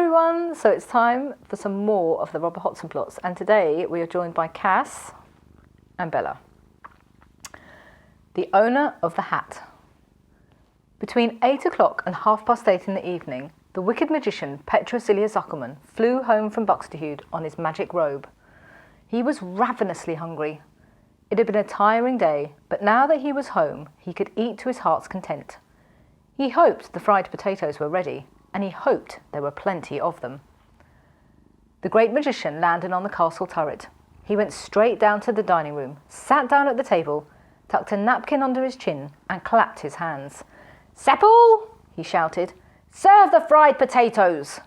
everyone, so it's time for some more of the Robber Hotzenplotz, and today we are joined by Cass and Bella, the owner of the hat. Between 8 o'clock and 8:30 in the evening, the wicked magician Petrosilia Zuckerman flew home from Buxtehude on his magic robe. He was ravenously hungry. It had been a tiring day, but now that he was home, he could eat to his heart's content. He hoped the fried potatoes were ready, and he hoped there were plenty of them. The great magician landed on the castle turret. He went straight down to the dining room, sat down at the table, tucked a napkin under his chin, and clapped his hands. "Sepple!" he shouted. "Serve the fried potatoes!"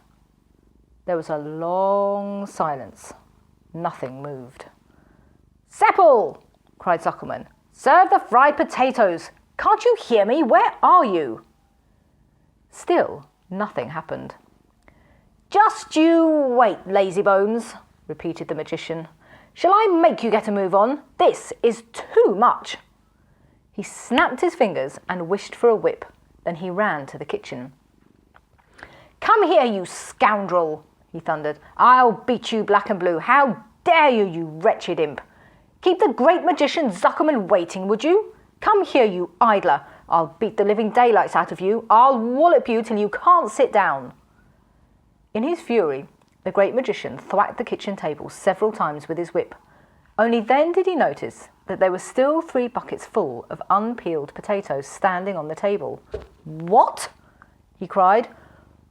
There was a long silence. Nothing moved. "Sepple!" cried Zuckerman. "Serve the fried potatoes! Can't you hear me? Where are you?" Still, nothing happened. "Just you wait, lazybones," repeated the magician. "Shall I make you get a move on? This is too much." He snapped his fingers and wished for a whip. Then he ran to the kitchen. "Come here, you scoundrel," he thundered. "I'll beat you black and blue. How dare you, you wretched imp? Keep the great magician Zuckerman waiting, would you? Come here, you idler. I'll beat the living daylights out of you. I'll wallop you till you can't sit down." In his fury, the great magician thwacked the kitchen table several times with his whip. Only then did he notice that there were still 3 buckets full of unpeeled potatoes standing on the table. "What?" he cried.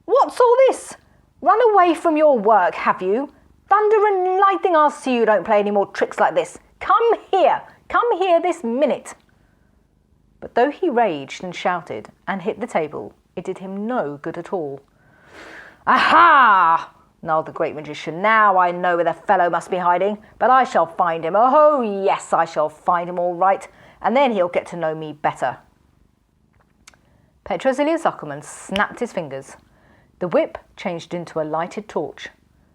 "What's all this? Run away from your work, have you? Thunder and lightning, I'll see you don't play any more tricks like this. Come here this minute." But though he raged and shouted and hit the table, it did him no good at all. "Aha!" snarled the great magician. "Now I know where the fellow must be hiding, but I shall find him. Oh, yes, I shall find him all right, and then he'll get to know me better." Petrosilia Zuckerman snapped his fingers. The whip changed into a lighted torch.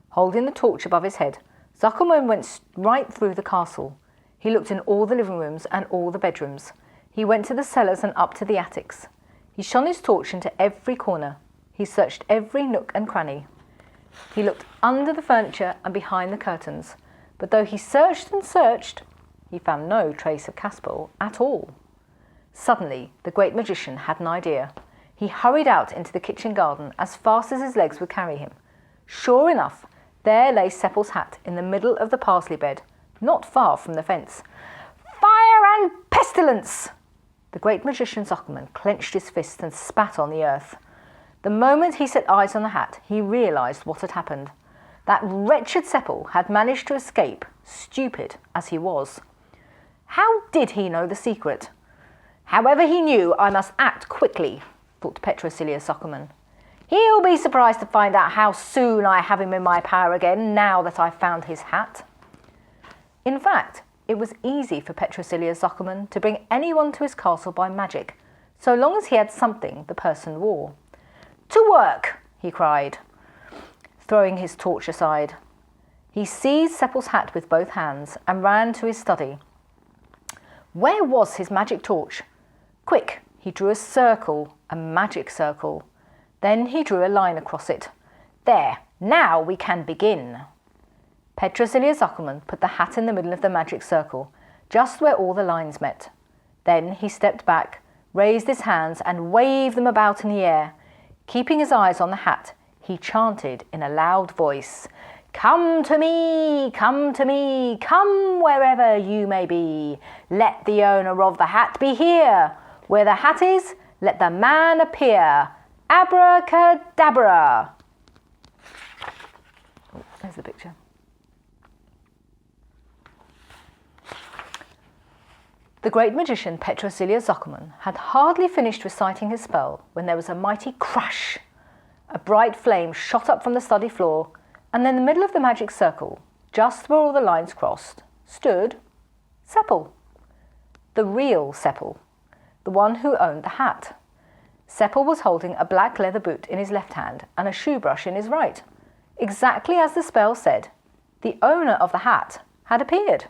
Holding the torch above his head, Zuckerman went right through the castle. He looked in all the living rooms and all the bedrooms. He went to the cellars and up to the attics. He shone his torch into every corner. He searched every nook and cranny. He looked under the furniture and behind the curtains, but though he searched and searched, he found no trace of Caspar at all. Suddenly, the great magician had an idea. He hurried out into the kitchen garden as fast as his legs would carry him. Sure enough, there lay Seppel's hat in the middle of the parsley bed, not far from the fence. "Fire and pestilence!" The great magician Zuckerman clenched his fist and spat on the earth. The moment he set eyes on the hat, he realised what had happened. That wretched Seppel had managed to escape, stupid as he was. How did he know the secret? "However he knew, I must act quickly," thought Petrosilia Zuckerman. "He'll be surprised to find out how soon I have him in my power again, now that I've found his hat." In fact, it was easy for Petrosilia Zuckerman to bring anyone to his castle by magic, so long as he had something the person wore. "To work!" he cried, throwing his torch aside. He seized Seppel's hat with both hands and ran to his study. Where was his magic torch? Quick, he drew a circle, a magic circle. Then he drew a line across it. "There, now we can begin." Petrosilia Zuckerman put the hat in the middle of the magic circle, just where all the lines met. Then he stepped back, raised his hands and waved them about in the air. Keeping his eyes on the hat, he chanted in a loud voice, come to me, come wherever you may be. Let the owner of the hat be here. Where the hat is, let the man appear. Abracadabra." Oh, there's the picture. The great magician Petrosilia Zuckerman had hardly finished reciting his spell when there was a mighty crash. A bright flame shot up from the study floor, and in the middle of the magic circle, just where all the lines crossed, stood Seppel. The real Seppel, the one who owned the hat. Seppel was holding a black leather boot in his left hand and a shoe brush in his right. Exactly as the spell said, the owner of the hat had appeared.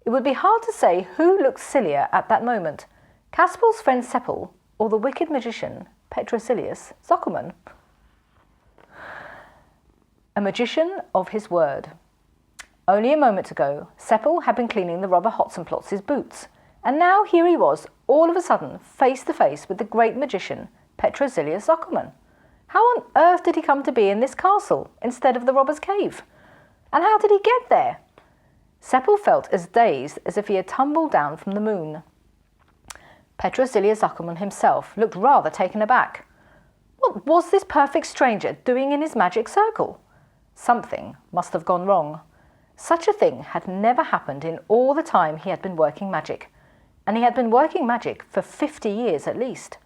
It would be hard to say who looked sillier at that moment, Caspar's friend Seppel or the wicked magician Petrosilius Zuckerman. A magician of his word. Only a moment ago, Seppel had been cleaning the Robber Hotzenplotz's boots, and now here he was, all of a sudden, face to face with the great magician, Petrozilius Zuckerman. How on earth did he come to be in this castle instead of the robber's cave? And how did he get there? Seppel felt as dazed as if he had tumbled down from the moon. Petrozilius Zuckerman himself looked rather taken aback. What was this perfect stranger doing in his magic circle? Something must have gone wrong. Such a thing had never happened in all the time he had been working magic, and he had been working magic for 50 years at least.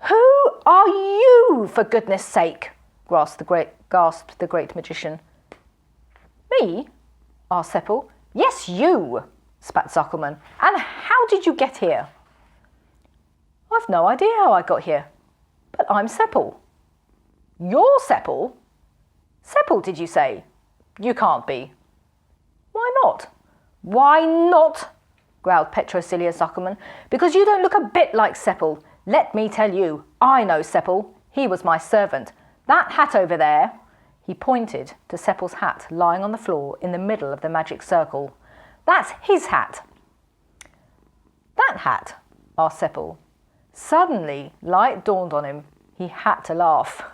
"Who are you, for goodness sake?" gasped the great magician. "Me?" asked Seppel. "Yes, you," spat Zuckerman. "And how did you get here?" "I've no idea how I got here, but I'm Seppel." "You're Seppel?" "Seppel, did you say? You can't be." "Why not?" "Why not?" growled Petrozilius Zuckerman. "Because you don't look a bit like Seppel. Let me tell you, I know Seppel. He was my servant. That hat over there." He pointed to Seppel's hat lying on the floor in the middle of the magic circle. "That's his hat." "That hat?" asked Seppel. Suddenly, light dawned on him. He had to laugh.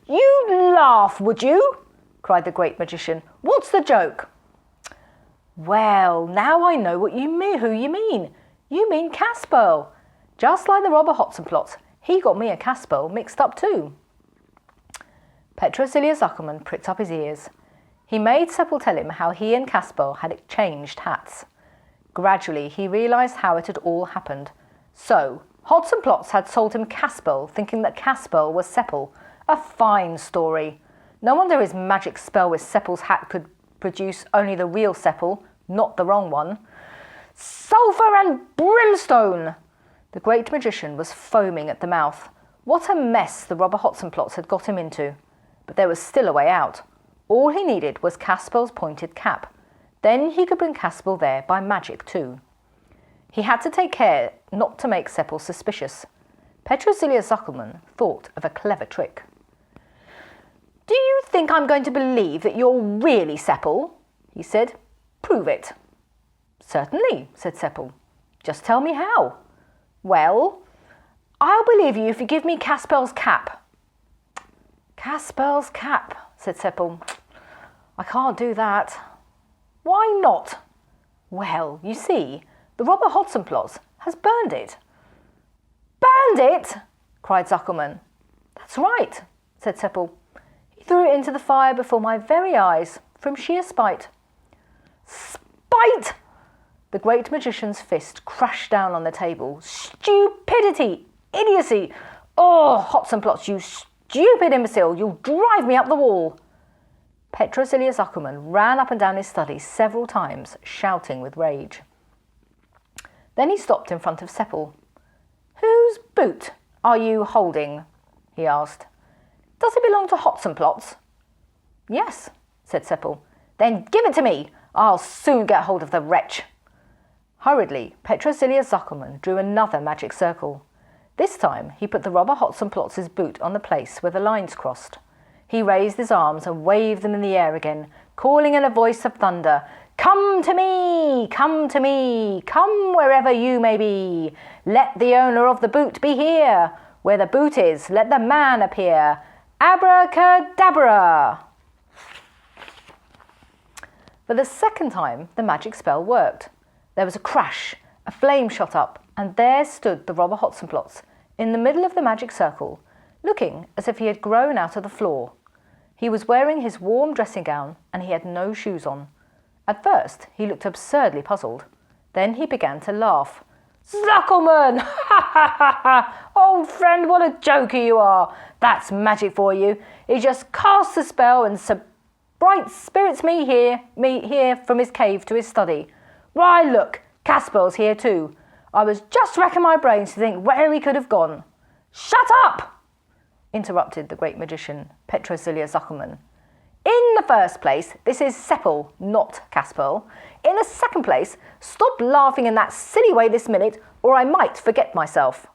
"You'd laugh, would you?" cried the great magician. "What's the joke?" "Well, now I know what you mean. Who you mean? You mean Casper. Just like the Robber Hotzenplotz, he got me and Casper mixed up too." Petrozilius Zuckerman pricked up his ears. He made Seppel tell him how he and Casper had exchanged hats. Gradually, he realised how it had all happened. So, Hotzenplotz had sold him Casper, thinking that Casper was Seppel. A fine story. No wonder his magic spell with Seppel's hat could produce only the real Seppel, not the wrong one. "Sulphur and brimstone!" The great magician was foaming at the mouth. What a mess the Robber Hotzenplotz had got him into. But there was still a way out. All he needed was Casper's pointed cap. Then he could bring Casper there by magic too. He had to take care not to make Seppel suspicious. Petrozilius Zuckerman thought of a clever trick. "Do you think I'm going to believe that you're really Seppel?" he said. "Prove it." "Certainly," said Seppel. "Just tell me how." "Well, I'll believe you if you give me Casper's cap." "Casper's cap," said Seppel. "I can't do that." "Why not?" "Well, you see, the Robber Hotzenplotz has burned it." "Burned it?" cried Zuckerman. "That's right," said Seppel. "He threw it into the fire before my very eyes, from sheer spite." "Spite!" The great magician's fist crashed down on the table. "Stupidity! Idiocy! Oh, Hotzenplotz, you stupid imbecile! You'll drive me up the wall!" Petrozilius Zuckerman ran up and down his study several times, shouting with rage. Then he stopped in front of Seppel. "Whose boot are you holding?" he asked. "Does it belong to Hotzenplotz?" "Yes," said Seppel. "Then give it to me. I'll soon get hold of the wretch." Hurriedly, Petrozilius Zuckerman drew another magic circle. This time he put the Robber Hotzenplotz's boot on the place where the lines crossed. He raised his arms and waved them in the air again, calling in a voice of thunder, "Come to me! Come to me! Come wherever you may be! Let the owner of the boot be here! Where the boot is, let the man appear! Abracadabra!" For the second time, the magic spell worked. There was a crash, a flame shot up, and there stood the Robber Hotzenplotz in the middle of the magic circle, looking as if he had grown out of the floor. He was wearing his warm dressing gown, and he had no shoes on. At first, he looked absurdly puzzled. Then he began to laugh. "Zuckerman! Ha ha ha ha! Old friend, what a joker you are! That's magic for you. He just casts a spell and bright spirits me here from his cave to his study. Why, look, Casper's here too. I was just racking my brains to think where he could have gone." "Shut up!" interrupted the great magician, Petrozilius Zuckerman. "In the first place, this is Seppel, not Casper. In the second place, stop laughing in that silly way this minute, or I might forget myself."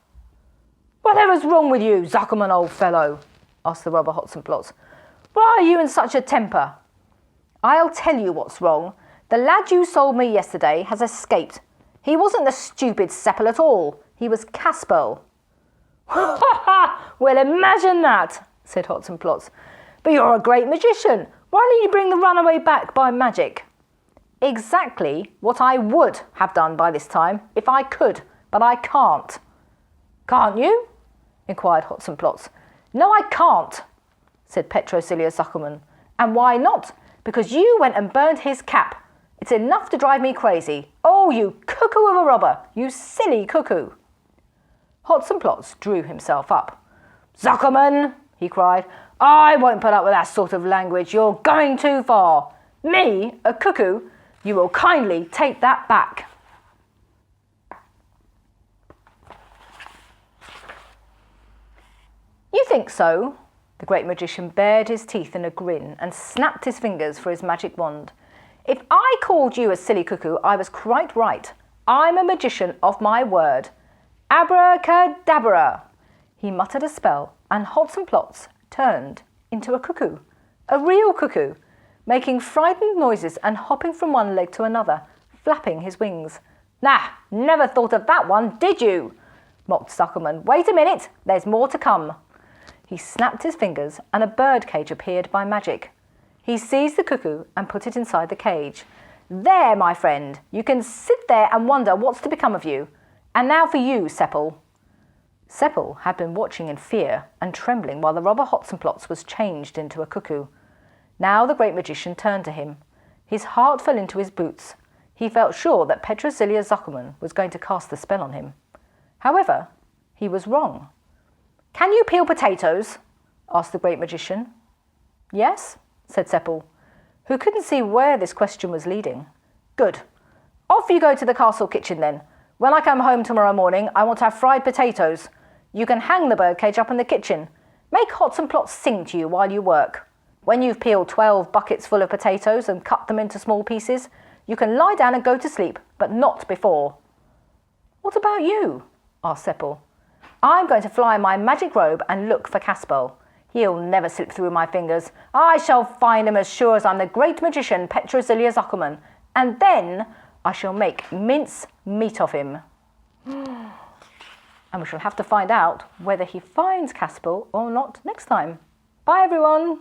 "Whatever's wrong with you, Zuckerman, old fellow?" asked the Robber Hotzenplotz. Why are you in such a temper? I'll tell you what's wrong. The lad you sold me yesterday has escaped. He wasn't the stupid Seppel at all. He was Casper. Ha ha! Well, imagine that, said Hotzenplotz. But you're a great magician. Why didn't you bring the runaway back by magic? Exactly what I would have done by this time, if I could, but I can't. Can't you? Inquired Hotzenplotz. No, I can't, said Petrosilia Zuckerman. And why not? Because you went and burned his cap. It's enough to drive me crazy. Oh, you cuckoo of a robber, you silly cuckoo. Hotzenplotz drew himself up. Zuckerman, he cried, I won't put up with that sort of language. You're going too far. Me, a cuckoo? You will kindly take that back. You think so? The great magician bared his teeth in a grin and snapped his fingers for his magic wand. If I called you a silly cuckoo, I was quite right. I'm a magician of my word. Abracadabra! He muttered a spell, and Hotzenplotz turned into a cuckoo, a real cuckoo, making frightened noises and hopping from one leg to another, flapping his wings. Nah, never thought of that one, did you? Mocked Zuckerman. Wait a minute, there's more to come. He snapped his fingers, and a bird cage appeared by magic. He seized the cuckoo and put it inside the cage. There, my friend, you can sit there and wonder what's to become of you. And now for you, Seppel. Seppel had been watching in fear and trembling while the robber Hotzenplotz was changed into a cuckoo. Now the great magician turned to him. His heart fell into his boots. He felt sure that Petrosilia Zuckerman was going to cast the spell on him. However, he was wrong. Can you peel potatoes? Asked the great magician. Yes, said Seppel, who couldn't see where this question was leading. Good. Off you go to the castle kitchen then. When I come home tomorrow morning, I want to have fried potatoes. You can hang the birdcage up in the kitchen. Make Hotzenplotz sing to you while you work. When you've peeled 12 buckets full of potatoes and cut them into small pieces, you can lie down and go to sleep, but not before. What about you? Asked Seppel. I'm going to fly in my magic robe and look for Casper. He'll never slip through my fingers. I shall find him as sure as I'm the great magician Petrosilia Zuckerman, and then I shall make mince meat of him. And we shall have to find out whether he finds Casper or not next time. Bye, everyone.